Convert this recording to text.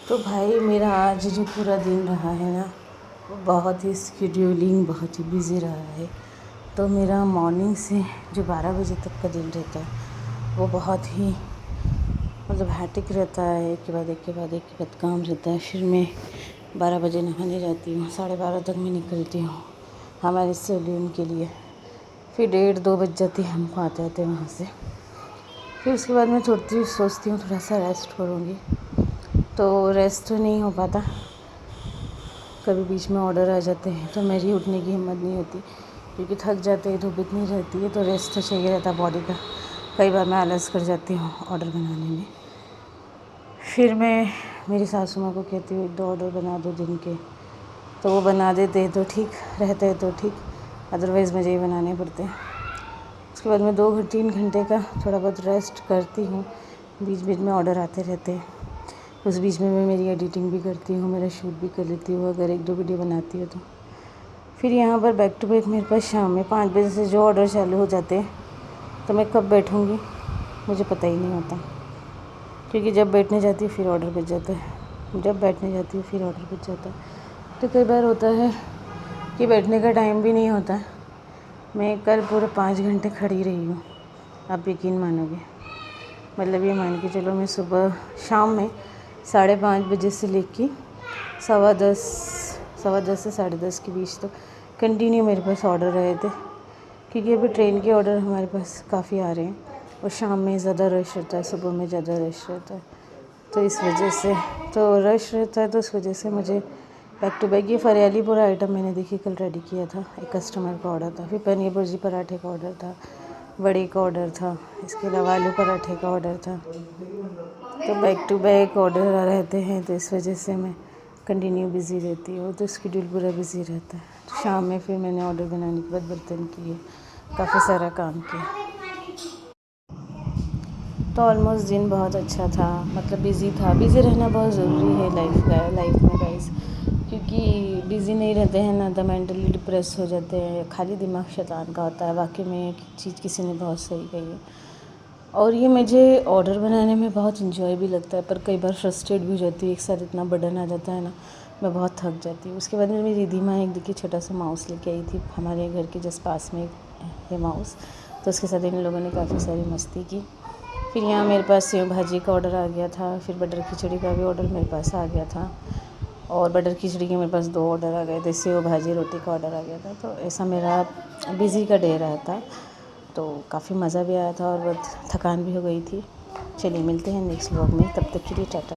तो भाई मेरा आज जो पूरा दिन रहा है ना, वो बहुत ही शेड्यूलिंग बहुत ही बिज़ी रहा है। तो मेरा मॉर्निंग से जो 12 बजे तक का दिन रहता है वो बहुत ही मतलब हैट्रिक रहता है। एक के बाद एक के बाद एक के बाद काम रहता है। फिर मैं 12 बजे नहाने जाती हूँ, 12:30 तक मैं निकलती हूँ हमारे सैलून के लिए। फिर 1:30-2 बज जाती है हमको आते आते वहाँ से। फिर उसके बाद मैं सोचती हूँ थोड़ा सा रेस्ट करूँगी, तो रेस्ट नहीं हो पाता। कभी बीच में ऑर्डर आ जाते हैं तो मेरी उठने की हिम्मत नहीं होती, क्योंकि थक जाते हैं, धूप इतनी रहती है, तो रेस्ट तो चाहिए रहता बॉडी का। कई बार मैं आलस कर जाती हूँ ऑर्डर बनाने में। फिर मैं मेरी सासू माँ को कहती हूँ 1-2 ऑर्डर बना दो दिन के, तो वो बना देते हैं तो ठीक रहते हैं, तो ठीक, अदरवाइज़ मुझे ही बनाने पड़ते हैं। उसके बाद मैं 2-3 घंटे का थोड़ा बहुत रेस्ट करती हूँ। बीच बीच में ऑर्डर आते रहते हैं, उस बीच में मैं मेरी एडिटिंग भी करती हूँ, मेरा शूट भी कर लेती हूँ अगर 1-2 वीडियो बनाती हूँ तो। फिर यहाँ पर बैक टू बैक मेरे पास शाम में 5 बजे से जो ऑर्डर चालू हो जाते हैं, तो मैं कब बैठूँगी मुझे पता ही नहीं होता, क्योंकि जब बैठने जाती हूँ फिर ऑर्डर बच जाता है, जब बैठने जाती हूँ फिर ऑर्डर बच जाता है। तो कई बार होता है कि बैठने का टाइम भी नहीं होता। मैं कल पूरे 5 घंटे खड़ी रही हूँ, आप यकीन मानोगे। मतलब ये मान के चलो, मैं सुबह शाम में 5:30 बजे से लेके 10:15 से 10:30 के बीच तो कंटिन्यू मेरे पास ऑर्डर रहे थे, क्योंकि अभी ट्रेन के ऑर्डर हमारे पास काफ़ी आ रहे हैं और शाम में ज़्यादा रश रहता है, सुबह में ज़्यादा रश रहता है। तो इस वजह से तो रश रहता है, तो इस वजह से मुझे बैक टू बैक ये फरियाली पूरा आइटम मैंने देखिए कल रेडी किया था। एक कस्टमर का ऑर्डर था, फिर पनीर भुर्जी पराठे का ऑर्डर था, वड़े का ऑर्डर था, इसके अलावा आलू पराठे का ऑर्डर था। तो बैक टू बैक ऑर्डर रहते हैं, तो इस वजह से मैं कंटिन्यू बिज़ी रहती हूँ, तो शेड्यूल पूरा बिज़ी रहता है। तो शाम में फिर मैंने ऑर्डर बनाने के बाद बर्तन किए, काफ़ी सारा काम किया। तो ऑलमोस्ट दिन बहुत अच्छा था, मतलब बिज़ी था। बिज़ी रहना बहुत ज़रूरी है लाइफ में गाइस, क्योंकि बिज़ी नहीं रहते हैं ना तो मेंटली डिप्रेस हो जाते हैं। खाली दिमाग शैतान का होता है। वाकई में एक चीज़ किसी ने बहुत सही कही है। और ये मुझे ऑर्डर बनाने में बहुत इंजॉय भी लगता है, पर कई बार फ्रस्ट्रेट भी हो जाती है। एक साथ इतना बर्डन आ जाता है ना, मैं बहुत थक जाती हूँ। उसके बाद में मेरी रिद्धि माँ एक देखिए छोटा सा माउस लेके आई थी, हमारे घर के जस्ट पास में है माउस, तो उसके साथ इन लोगों ने काफ़ी सारी मस्ती की। फिर यहाँ मेरे पास सेव भाजी का ऑर्डर आ गया था, फिर बटर खिचड़ी का भी ऑर्डर मेरे पास आ गया था, और बटर खिचड़ी के मेरे पास 2 ऑर्डर आ गए थे, सेव भाजी रोटी का ऑर्डर आ गया था। तो ऐसा मेरा बिज़ी का डे रहा था, तो काफ़ी मज़ा भी आया था और बहुत थकान भी हो गई थी। चलिए मिलते हैं नेक्स्ट व्लॉग में, तब तक के लिए टाटा।